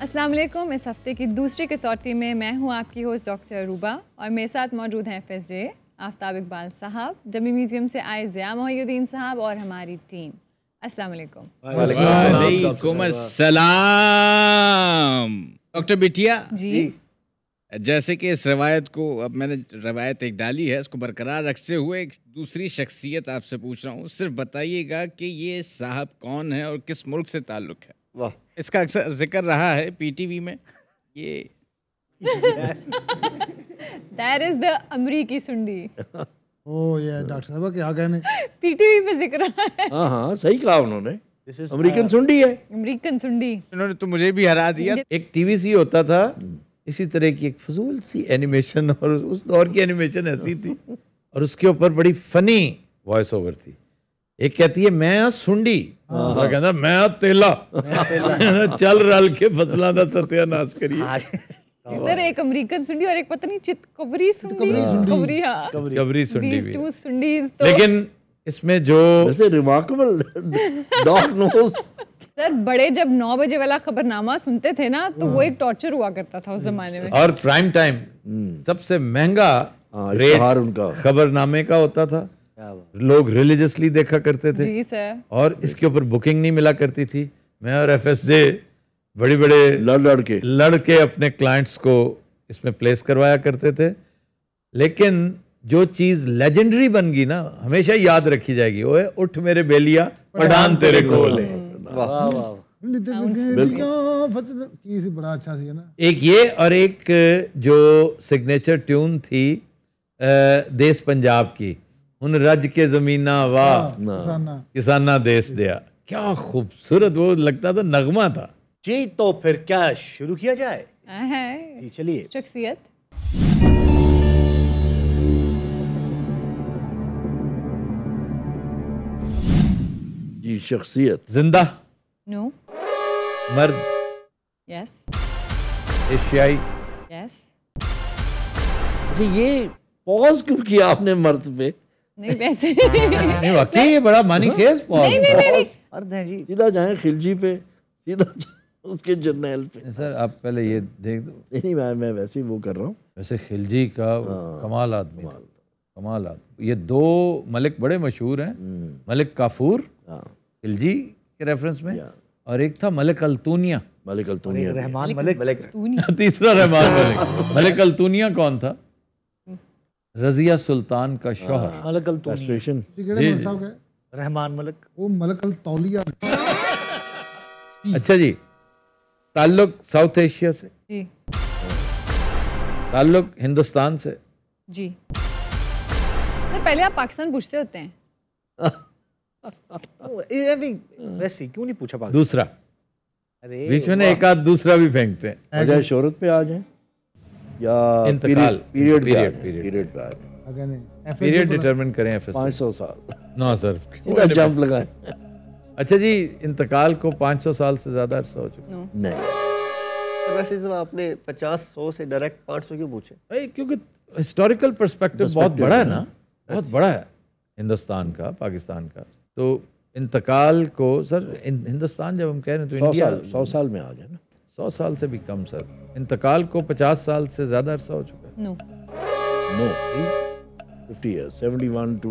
अस्सलाम वालेकुम। इस हफ्ते की दूसरी कसौटी में मैं हूं आपकी होस्ट डॉक्टर रूबा और मेरे साथ मौजूद हैं FSJ आफ्ताब इकबाल साहब, जमी म्यूजियम से आए ज़िया मोहिउद्दीन साहब और हमारी टीम। अस्सलाम वालेकुम। वालेकुम अस्सलाम। डॉक्टर बिटिया जी, जैसे कि इस रवायत को अब मैंने रवायत एक डाली है, इसको बरकरार रखते हुए एक दूसरी शख्सियत आपसे पूछ रहा हूँ। सिर्फ बताइएगा कि ये साहब कौन है और किस मुल्क से ताल्लुक़ है। वाह, इसका अक्सर जिक्र रहा है PTV में। ये दैट इज द अमरीकी सुंडी। ओह ये डॉक्टर साहब क्या कहने PTV पे जिक्र रहा है। हाँ हाँ सही कहा उन्होंने, अमेरिकन सुंडी है। अमरीकन सुंडी। इन्होंने तो मुझे भी हरा दिया। एक TVC होता था इसी तरह की एक फजूल सी एनिमेशन, और उस दौर की एनिमेशन ऐसी थी और उसके ऊपर बड़ी फनी वॉइस ओवर थी। एक कहती है मैं सुंडी, दूसरा कहता मैं तेला। चल रल के फसलों का सत्यानाश करिए। सर एक अमरीकन सुंडी और एक पता नहीं चितकबरी सुंडी। कबरी, हाँ। कबरी सुंडी These भी two है। सुंडीज तो लेकिन इसमें जो वैसे रिमार्केबल डॉग नोज। सर बड़े जब 9 बजे वाला खबरनामा सुनते थे ना तो वो एक टॉर्चर हुआ करता था उस जमाने में। और प्राइम टाइम सबसे महंगा रेट इश्तहार उनका खबरनामे का होता था। लोग रिलीजियसली देखा करते थे जी सर। और इसके ऊपर बुकिंग नहीं मिला करती थी। मैं और FSJ बड़े बड़े लड़के अपने क्लाइंट्स को इसमें प्लेस करवाया करते थे। लेकिन जो चीज लेजेंडरी बन गई ना, हमेशा याद रखी जाएगी, वो है उठ मेरे बेलिया पठान तेरे कोल है। बड़ा अच्छा सी है ना। एक ये और एक जो सिग्नेचर ट्यून थी देश पंजाब की, उन रज के जमीना वाह किसाना देश दिया। क्या खूबसूरत वो लगता था, नगमा था जी। तो फिर क्या शुरू किया जाए? है जी चलिए। शख्सियत। जी शख्सियत। जिंदा, नो। मर्द, यस एशियाई। यस। अच्छा ये पॉज क्यों किया आपने मर्द पे? नहीं वैसे नहीं वाकई ये बड़ा मानी खेज पॉज था। अर्ध है जी। सीधा जाए खिलजी पे, सीधा उसके जर्नैल पे। सर आप पहले ये देख दो। नहीं मैं वैसे ही वो कर रहा हूँ। वैसे खिलजी का कमाल आदमी था, कमाल आदमी। ये दो मलिक बड़े मशहूर हैं, मलिक काफूर खिलजी के रेफरेंस में, और एक था मलिक अल्तूनिया। मलिक अल्तूनिया, रहमान मलिक। तीसरा रहमान मलिक। मलिक अल्तूनिया कौन था? रजिया सुल्तान का शौहर। मलिक अल्तूनिया। रहमान मलिक। वो मलक अल तौलिया। अच्छा जी, ताल्लुक साउथ एशिया से, जी ताल्लुक हिंदुस्तान से। जी सर पहले आप पाकिस्तान पूछते होते हैं। वैसे क्यों नहीं पूछा पाकिस्तान? दूसरा, अरे बीच में एक आध दूसरा भी फेंकते हैं। वजह शोहरत पे आ जाए या इंतकाल, पीरियड पे आ पीरियड जाए। पीरियड डिटरमिन करें FSJ। 500 साल नो सर, सीधा जंप लगाए। अच्छा जी, इंतकाल को 500 साल से ज्यादा अरसा हो चुका है। नहीं वैसे जब आपने 50-100 से डायरेक्ट 500 क्यों पूछे? भाई क्योंकि हिस्टोरिकल पर्सपेक्टिव बहुत बड़ा है ना, बहुत बड़ा है हिंदुस्तान का, पाकिस्तान का। तो इंतकाल को सर हिंदुस्तान जब हम कह रहे हैं तो इंडिया 100 साल में आ जाए ना। 100 साल से भी कम सर। इंतकाल को 50 साल से ज्यादा अरसा हो चुका है। No 50 years, 71 to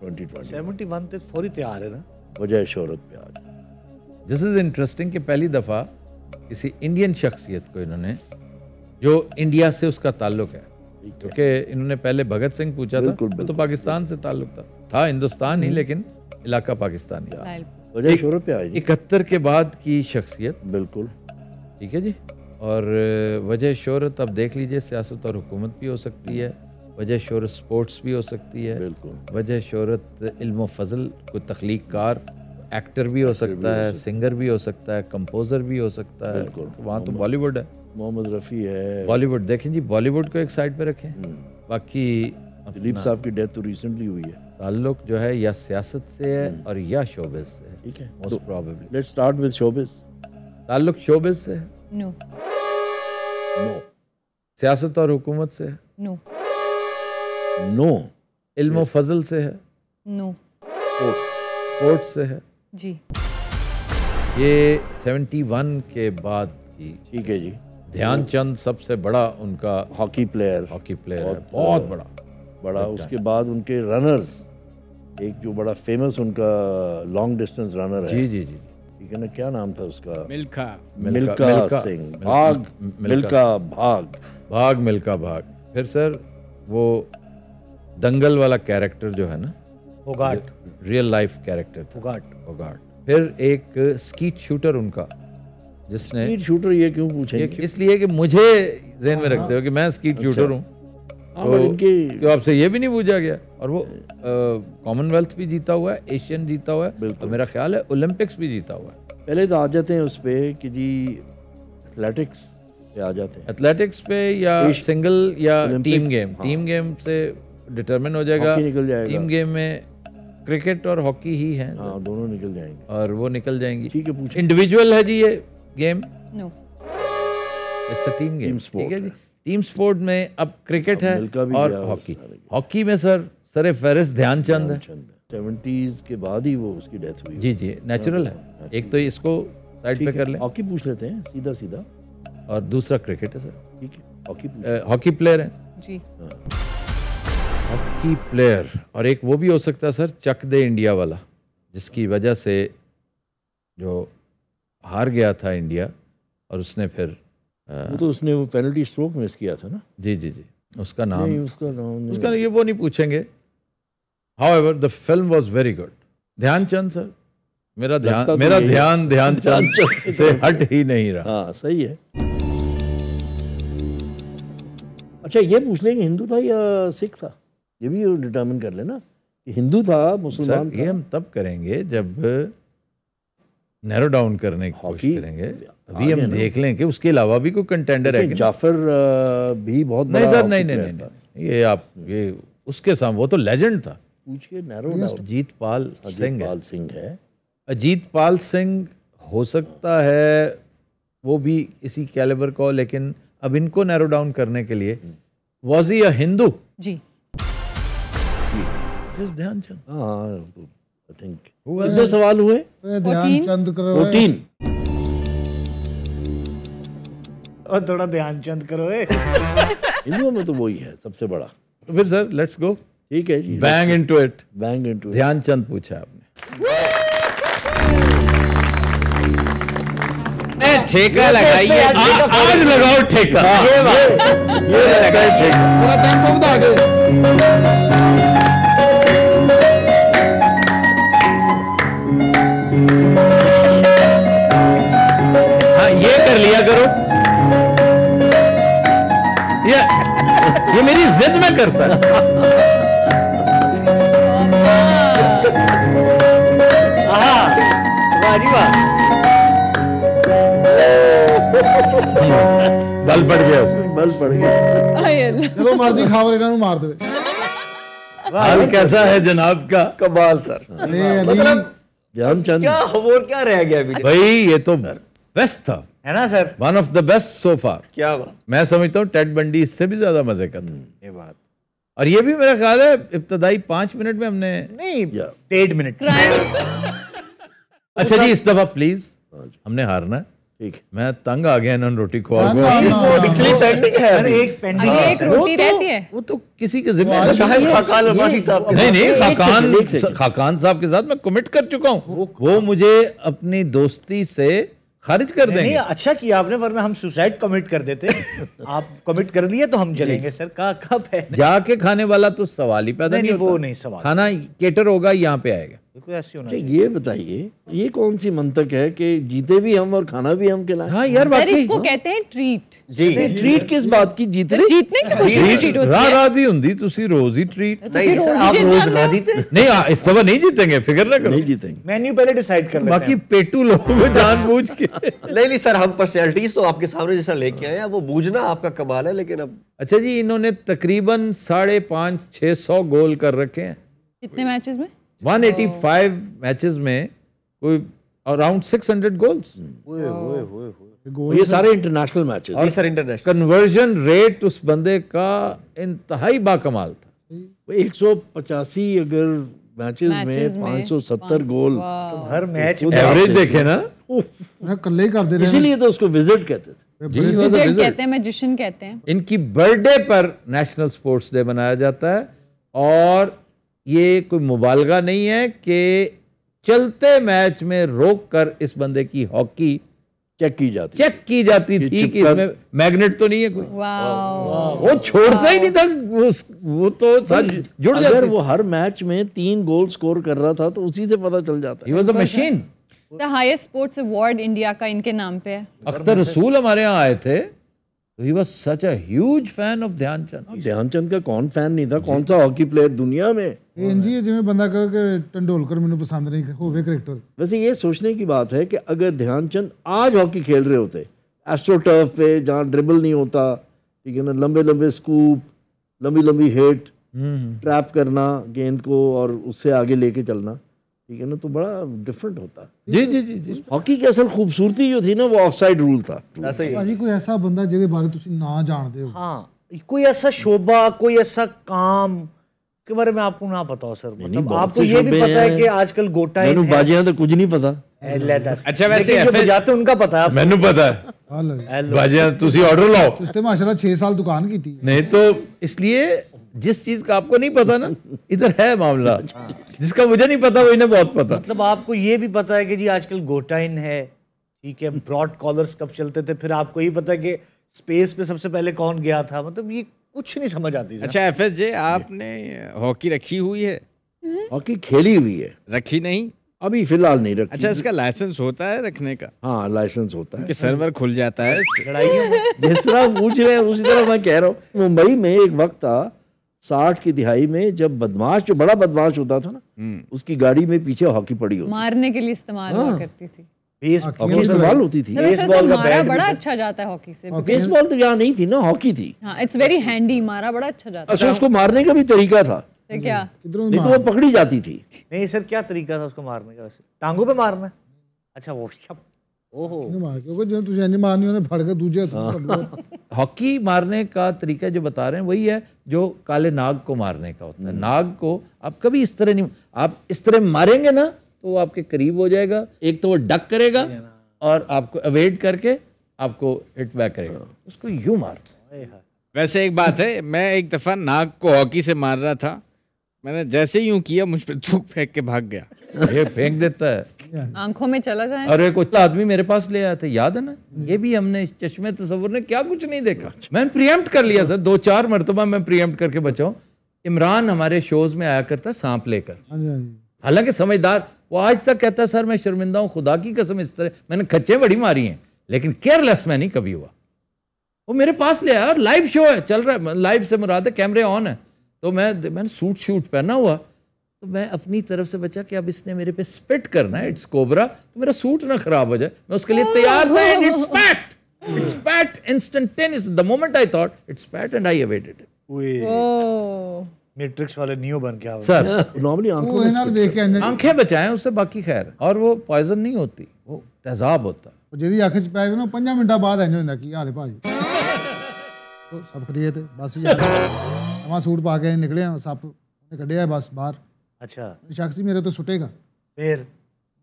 2020। 71 तो फौरी तैयार है ना। वजह शोहरत पे आ जाए। दिस इज इंटरेस्टिंग कि पहली दफा किसी इंडियन शख्सियत को इन्होंने, जो इंडिया से उसका ताल्लुक है, क्योंकि इन्होंने पहले भगत सिंह पूछा था, तो पाकिस्तान से ताल्लुक था हिंदुस्तान ही लेकिन इलाका पाकिस्तानी। वजह शोहरत पे आ जाए। 71 के बाद की शख्सियत, बिल्कुल ठीक है जी। और वजह शोहरत अब देख लीजिए, सियासत और हुकूमत भी हो सकती है, वजह शोहरत स्पोर्ट्स भी हो सकती है, बिल्कुल। वजह शोहरत इल्म फजल, कोई तख्लीक कार, एक्टर भी हो सकता है, सिंगर भी हो सकता है, कंपोजर भी हो सकता है। वहाँ तो बॉलीवुड है, मोहम्मद रफ़ी है, बॉलीवुड देखें जी, बॉलीवुड को एक साइड पे रखें। बाकी दिलीप साहब की डेथ तो रिसेंटली हुई है। ताल्लुक जो है या सियासत से है और या शोबिस से है। ठीक है, most probably let's start with showbiz. ताल्लुक शोबिस से है। No no. सियासत और हुकूमत से है। No no. इल्म फजल से है। नो स्पोर्ट्स से है। जी ये 71 के बाद ठीक है जी। ध्यानचंद सबसे बड़ा उनका हॉकी प्लेयर है, बहुत बड़ा। उसके बाद उनके रनर्स, एक जो बड़ा फेमस उनका लॉन्ग डिस्टेंस रनर है, जी, ठीक है ना, क्या नाम था उसका? मिल्खा सिंह। भाग मिल्खा। फिर सर वो दंगल वाला कैरेक्टर जो है ना, होगाट, रियल लाइफ कैरेक्टर था, होगाट। फिर एक स्कीट शूटर उनका, जिसने स्कीट शूटर, ये क्यों पूछेंगे? इसलिए कि मुझे जहन में रखते हो कि मैं स्कीट शूटर हूँ, तो आपसे ये भी नहीं पूछा गया। और वो कॉमनवेल्थ भी जीता हुआ है, एशियन जीता हुआ है, और मेरा ख्याल है ओलंपिक्स भी जीता हुआ है। पहले तो आ जाते हैं उस पे कि जी एथलेटिक्स पे आ जाते हैं, एथलेटिक्स पे या सिंगल या टीम गेम। टीम गेम से डिटरमिन हो जाएगा, निकल जाएगा। टीम गेम में क्रिकेट और हॉकी ही है, दोनों निकल जाएंगे, और वो निकल जाएंगी। ठीक है, पूछो। इंडिविजुअल है जी ये game? No, it's a team game. ठीक है जी, टीम स्पोर्ट में अब क्रिकेट है और हॉकी। हॉकी में सर फेरिस ध्यानचंद है। 70s के बाद ही वो उसकी डेथ हुई। जी, नेचुरल है। एक तो इसको साइड पे कर लें, हॉकी पूछ लेते हैं सीधा, और दूसरा क्रिकेट है सर। ठीक है, हॉकी प्लेयर है जी, हॉकी प्लेयर। और एक वो भी हो सकता है सर, चक दे इंडिया वाला, जिसकी वजह से जो हार गया था इंडिया, और उसने फिर उसने वो पेनल्टी स्ट्रोक मिस किया था ना। जी, उसका नाम उसका ये वो नहीं पूछेंगे। However, the film was very good. Dhyanchand sir, मेरा ध्यान ध्यानचंद से हट ही नहीं रहा। हाँ, सही है। अच्छा, ये पूछ लेंगे हिंदू था या सिख था, ये भी डिटरमिन कर लेना कि हिंदू था, मुसलमान था। ये हम तब करेंगे जब नैरो डाउन करने की कोशिश करेंगे। अभी हम देख लें कि उसके अलावा भी कोई कंटेंडर है कि जाफर भी बहुत नहीं सर, नहीं, ये आप ये उसके सामने, वो तो लेजेंड था। पूछ के नैरो डाउन। अजीतपाल सिंह है। अजीतपाल सिंह हो सकता है वो भी इसी कैलिबर का हो, लेकिन अब इनको नैरो डाउन करने के लिए, वाज ही अ हिंदू? जी, ध्यानचंद। हाँ, आई थिंक कितने सवाल हुए? ध्यानचंद करो, 14। और थोड़ा ध्यानचंद करो। हिंदुओं में तो वही है सबसे बड़ा। तो फिर सर लेट्स गो। ठीक है जी, बैंग इनटू इट। ध्यानचंद पूछा आपने। ठेका लगाइए, आज लगाओ ठेका। ये लगाए ठेका। थोड़ा टेम्पो बता के। हाँ, ये कर लिया करो। ये मेरी जिद में करता है। बल पड़ गया, बल पड़ गया। जो मर्जी खावर इन्हों मार दे। हाल कैसा है जनाब का? कमाल सर। मतलब ध्यानचंद क्या और क्या रह गया अभी? भाई ये तो बेस्ट था, है ना sir? One of the best so far. क्या बात। मैं समझता हूँ टेड बंडी इससे भी ज्यादा मजे का था। ये बात। और ये भी मेरा ख्याल है इब्तदाई 5 मिनट में हमने, नहीं 1.5 मिनट। अच्छा जी, इस दफा प्लीज हमने हारना है। ठीक, मैं तंग आ गया इन्होंने रोटी खवा एक पेंडिंग है। एक रोटी रहती है। वो तो किसी के जिम्मे नहीं, खाकान साहब के साथ मैं कमिट कर चुका हूँ। वो मुझे अपनी दोस्ती से खारिज कर देंगे। नहीं, अच्छा किया आपने, वरना हम सुसाइड कमिट कर देते। आप कमिट कर लिए तो हम चलेंगे सर। कब है? जाके खाने वाला तो सवाल ही पैदा नहीं होता। वो नहीं सवाल। खाना केटर होगा, यहाँ पे आएगा। ऐसे होना चाहिए। ये बताइए, ये कौन सी मंतक है कि जीते भी हम और खाना भी हम खिलाएं? हाँ यार, सर इसको कहते हैं ट्रीट। जी, ट्रीट किस बात की? जीतने की कोशिश ट्रीट होती है। राधी हुंदी तुसी रोज ही ट्रीट। नहीं सर, आप रोज ना जीते। नहीं, इस दफा नहीं जीतेंगे, फिक्र ना करो। नहीं जीतेंगे। मेन्यू पहले डिसाइड कर लेते हैं। बाकी पेटू लोगों को जानबूझ के नहीं सर, हम पर्सनैलिटीज तो आपके सामने जैसा लेके आए हैं, वो बूझना आपका कमाल है। लेकिन अब अच्छा जी, इन्होंने तकरीबन 550-600 गोल कर रखे हैं। कितने मैचेस में? 185 मैचेस में कोई अराउंड 600 गोल्स। ये सारे इंटरनेशनल मैचेस। जी सर, इंटरनेशनल। कन्वर्जन रेट उस बंदे का इंतहाई बाकमाल था। 185 अगर मैचेस में 570 गोल, हर मैच एवरेज देखे ना, मैं कल्ले ही कर दे रहे हैं इसीलिए तो उसको विजिट कहते थे। जी, he was a visit wizard. कहते हैं, मैजिशियन कहते हैं। इनकी बर्थडे पर नेशनल स्पोर्ट्स डे मनाया जाता है और ये कोई मुबालगा नहीं है कि चलते मैच में रोक कर इस बंदे की हॉकी चेक की जाती थी कि इसमें मैग्नेट तो नहीं है कोई। वाओ, वो छोड़ता ही नहीं था, वो तो साथ जुड़ अगर जाते। वो हर मैच में 3 गोल स्कोर कर रहा था तो उसी से पता चल जाता He was a machine. The highest sports award India का इनके नाम पे है। अख्तर रसूल हमारे यहाँ आए थे तो he was such a huge fan of Dhyanchand. है। ध्यानचंद का कौन फैन नहीं था? कौन सा हॉकी प्लेयर दुनिया में? ਇੰਜ ਹੀ ਹੈ ਜਿਵੇਂ ਬੰਦਾ ਕਹੇ ਕਿ ਟੰਡੋਲਕਰ ਮੈਨੂੰ ਪਸੰਦ ਨਹੀਂ ਹੋਵੇ ਕ੍ਰਿਕਟਰ। वैसे ये सोचने की बात है कि अगर ध्यानचंद आज हॉकी खेल रहे होते एस्ट्रो टर्फ पे जहाँ ड्रिबल नहीं होता, ठीक है ना, लंबे लंबे स्कूप, लंबी लंबी हिट, ट्रैप करना गेंद को और उससे आगे लेके चलना, ठीक है ना, तो बड़ा डिफरेंट होता। जी जी जी जी। हॉकी की असल खूबसूरती जो थी ना वो ऑफसाइड रूल था। ऐसा ही है। ਭਾਜੀ ਕੋਈ ਐਸਾ ਬੰਦਾ ਜਿਹਦੇ ਬਾਰੇ ਤੁਸੀਂ ਨਾ ਜਾਣਦੇ ਹੋ? हाँ, कोई ऐसा शोभा, कोई ऐसा काम के बारे में आपको ना पता हो सर? मतलब बहुत आपको से ये भी शोबे पता है हैं। कि आजकल गोटा मैंने बाजियां तो कुछ नहीं पता। अच्छा, वैसे जो बजाते उनका पता है मैनू पता है ਆ ਲੈ बाजिया तुसी ऑर्डर लाओ। ਤੁਸੀਂ ਤੇ ਮਾਸ਼ਾਅੱਲਾ 6 ਸਾਲ ਦੁਕਾਨ ਕੀਤੀ। नहीं तो इसलिए जिस चीज का आपको नहीं पता ना, इधर है मामला, जिसका मुझे नहीं पता वो इन्हें बहुत पता। मतलब आपको ये भी पता है कि जी आजकल गोटाइन है, ठीक है, ब्रॉड कॉलर्स कब चलते थे, फिर आपको ये पता है कि स्पेस पे सबसे पहले कौन गया था। मतलब ये कुछ नहीं समझ आती सर। अच्छा FSJ, आपने हॉकी रखी हुई है? हॉकी खेली हुई है, रखी नहीं? अभी फिलहाल नहीं रखी। अच्छा, इसका लाइसेंस होता है रखने का? हाँ लाइसेंस होता है कि सर्वर खुल जाता है? लड़ाइयों में जिस तरह पूछ रहे हैं उसी तरह मैं कह रहा हूँ। मुंबई में एक वक्त था 60 की दिहाई में जब बदमाश, जो बड़ा बदमाश होता था ना, उसकी गाड़ी में पीछे हॉकी पड़ी होती मारने के लिए इस्तेमाल हुआ करती थी। हॉकी इस्तेमाल होती थी। तो वैसे बेसबॉल का मारा बैट बड़ा अच्छा जाता है हॉकी से। बेसबॉल तो यहाँ नहीं थी ना, हॉकी थी। हाँ, इट्स वेरी हैंडी, मारा बड़ा अच्छा जाता अच्छा, उसको मारने का भी तरीका था, है। क्या? नहीं तो वो पकड़ी जाती थी। नहीं सर, क्या तरीका था उसको मारने का? वैसे टांगों पे मारना है? अच्छा वो ओहो, ਮਾਰ ਕਿਉਂਕਿ ਜਦੋਂ ਤੁਸੀਂ ਇੰਜ ਮਾਰਨੀ ਉਹਨੇ ਫੜ ਕੇ ਦੂਜੇ ਹੱਥੋਂ हॉकी मारने का तरीका जो बता रहे हैं वही है जो काले नाग को मारने का होता है। नाग को आप कभी इस तरह नहीं, आप इस तरह मारेंगे ना तो वो आपके करीब हो जाएगा। एक तो वो डक करेगा और आपको अवॉइड करके आपको हिट बैक करेगा, उसको यूं मारता। वैसे एक बात है, मैं एक दफा नाग को हॉकी से मार रहा था, मैंने जैसे ही यूं किया मुझ पे थूक फेंक के भाग गया। ये फेंक देता है। आंखों में चला जाए। और एक उछला आदमी मेरे पास ले आया था, याद है ना? ये भी हमने चश्मे तस्वुर ने क्या कुछ नहीं देखा, मैंने प्रीएम्प्ट कर लिया सर। 2-4 मरतबा मैं प्रीएम्प्ट करके बचा हूं। इमरान हमारे शोज में आया करता सांप लेकर, ਹਾਂਜੀ ਹਾਂਜੀ हालांकि समझदार, वो आज तक कहता है सर मैं शर्मिंदा हूं, खुदा की कसम, इस तरह मैंने खच्चे बड़ी मारी हैं लेकिन केयरलेस मैं नहीं कभी हुआ। वो मेरे पास ले आया, लाइव शो है चल रहा है, लाइव से मुराद है कैमरे ऑन है, तो मैंने सूट शूट पहना हुआ, तो मैं अपनी तरफ से बचा कि अब इसने मेरे पे स्पिट करना है, इट्स कोबरा, तो मेरा सूट ना खराब हो जाए, मैं उसके लिए तैयार था। And it's PAT instantaneous, the moment I thought it's PAT and I avoided it. Oh, matrix वाले नियो बन के आओ सर नॉर्मली आंखों ਉਹ में ਇਹਨਾਂ ਵੇਖ ਕੇ ਇੰਜ आंखें बचाएं उससे, बाकी खैर, और वो पॉइजन नहीं होती, वो तेजाब होता है। ਜਿਹਦੀ ਅੱਖ 'ਚ ਪੈ ਜਾਵੇ ਨਾ 5 ਮਿੰਟਾਂ ਬਾਅਦ ਇੰਜ ਹੁੰਦਾ ਕੀ ਹਾਲ ਹੈ ਭਾਜੀ। ਉਹ ਸਭ ਖਰੀਏ ਤੇ ਬਸ ਯਾਰ ਨਵਾਂ ਸੂਟ ਪਾ ਕੇ ਨਿਕਲੇ ਆ, ਸੱਪ ਉਹਨੇ ਕੱਢਿਆ ਬਸ ਬਾਹਰ। अच्छा ਸ਼ਖਸ ਹੀ ਮੇਰੇ ਤੋਂ ਸੁੱਟੇਗਾ। फिर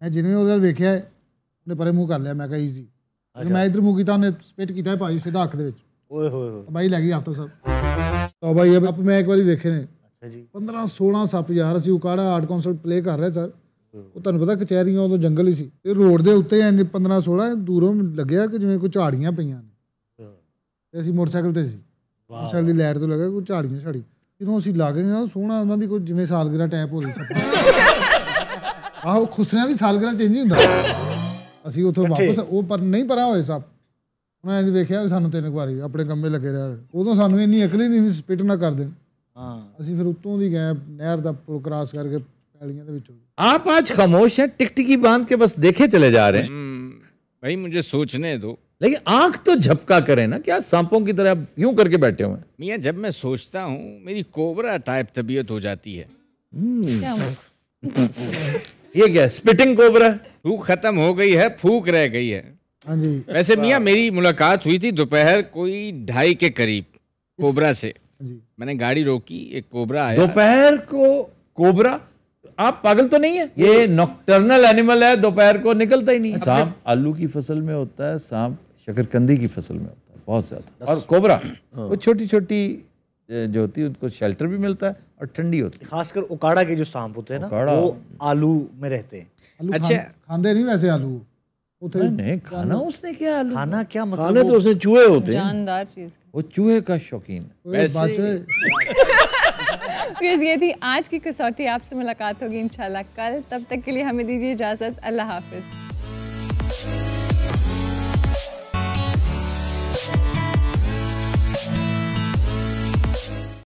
ਮੈਂ ਜਿਵੇਂ ਉਹਦੇ ਵੱਲ ਵੇਖਿਆ ਉਹਨੇ ਪਰੇ ਮੂੰਹ ਕਰ ਲਿਆ, ਮੈਂ ਕਿਹਾ ਈਜ਼ੀ। ਮੈਂ ਇਧਰ ਮੂੰਹ ਕੀਤਾ, ਉਹਨੇ ਸਪਿਟ ਕੀਤਾ ਭਾਜੀ ਸਿੱਧਾ ਅੱਖ ਦੇ ਵਿੱਚ। ओए होए होए, ਬਾਈ ਲੱਗੀ ਹਫਤਾ ਸਭ ਤਾਂ ਬਾਈ ਅਬ ਮੈਂ ਇੱਕ ਵਾਰੀ ਵੇਖੇ ਨੇ अच्छा जी 15-16 ਸੱਪ ਯਾਰ। ਅਸੀਂ ਉਕਾੜਾ ਆਰਟ ਕੌਂਸਲ ਪਲੇ ਕਰ ਰਹੇ ਸਰ, ਉਹ ਤੁਹਾਨੂੰ ਪਤਾ ਕਚਹਿਰੀਆਂ ਉਦੋਂ ਜੰਗਲ ਹੀ ਸੀ, ਤੇ ਰੋਡ ਦੇ ਉੱਤੇ ਇੰਜ 15-16 ਦੂਰੋਂ ਲੱਗਿਆ ਕਿ ਜਿਵੇਂ ਕੋਈ ਝਾੜੀਆਂ ਪਈਆਂ ਨੇ, ਤੇ ਅਸੀਂ ਮੋਟਰਸਾਈਕਲ ਤੇ ਸੀ, ਮੋਟਰਸਾਈਕਲ ਦੀ ਲਾਈਟ ਤੋਂ ਲੱਗਾ ਕੋਈ ਝਾੜੀਆਂ ਛਾੜੀ, ਜਦੋਂ ਅਸੀਂ ਲੱਗ ਗਏ ਨਾ ਸੋਹਣਾ ਉਹਨਾਂ ਦੀ ਕੋਈ ਜਿਵੇਂ ਸਾਲਗਿਰਾ ਟੈਪ ਹੋ ਰਹੀ ਸੱਪ। ਆਹੋ ਖੁਸਰਿਆਂ ਦੀ ਸਾਲਗਿਰਾ ਚੇਂਜ ਹੀ ਹੁੰਦਾ। ਅਸੀਂ ਉੱਥੋਂ ਵਾਪਸ ਉਹ ਪਰ ਨਹੀਂ ਪਰਾਂ ਹੋਏ ਸੱਪ, ਉਹਨਾਂ ਨੇ ਵੇਖਿਆ ਸਾਨੂੰ 3 ਵਾਰੀ ਆਪਣੇ ਕੰਮੇ ਲੱਗੇ ਰਿਹਾ। ਉਦੋਂ ਸਾਨੂੰ ਇੰਨੀ ਅਕਲ ਹੀ ਨਹੀਂ ਸੀ ਸਪਿਟ ਨਾ ਕਰ ਦੇਣ। ਅਸੀਂ ਫਿਰ ਉੱਤੋਂ ਦੀ ਗਏ ਨਹਿਰ ਦਾ ਪੁਲ ਕ੍ਰਾਸ ਕਰਕੇ ਪੈਲੀਆਂ ਦੇ ਵਿੱਚੋਂ। आप आज खामोश हैं, टिकटिकी बांध के बस देखे चले जा रहे हैं, भाई मुझे सोचने दो। लेकिन आंख तो झपका करें ना, क्या सांपों की तरह आप यूं करके बैठे हुए हैं? मियाँ जब मैं सोचता हूँ मेरी कोबरा टाइप तबीयत हो जाती है। क्या हुआ? ये क्या स्पिटिंग कोबरा? फूक खत्म हो गई है, फूक रह गई है। हाँ जी वैसे मियाँ मेरी मुलाकात हुई थी दोपहर कोई 2:30 के करीब कोबरा से। जी मैंने गाड़ी रोकी, एक कोबरा आया। दोपहर को कोबरा? आप पागल तो नहीं है? ये नॉकटर्नल एनिमल है, दोपहर को निकलता ही नहीं। सांप आलू की फसल में होता है, सांप शकरकंदी की फसल में होता है बहुत ज्यादा, और कोबरा वो छोटी छोटी जो होती है उनको शेल्टर भी मिलता है और ठंडी होती है। खासकर उकाड़ा के जो सांप होते हैं ना, उकाड़ा। वो आलू में रहते हैं। आलू अच्छा। खांदे नहीं वैसे आलू उथे नहीं, खाना उसने क्या आलू? खाना क्या मतलब? खाने तो उसने चूहे होते हैं। जानदार चीज। वो चूहे का शौकीन है। वैसे ये थी आज की कसौटी। आपसे मुलाकात होगी इंशाल्लाह कल। तब तक के लिए हमें दीजिए इजाजत। अल्लाह हाफिज।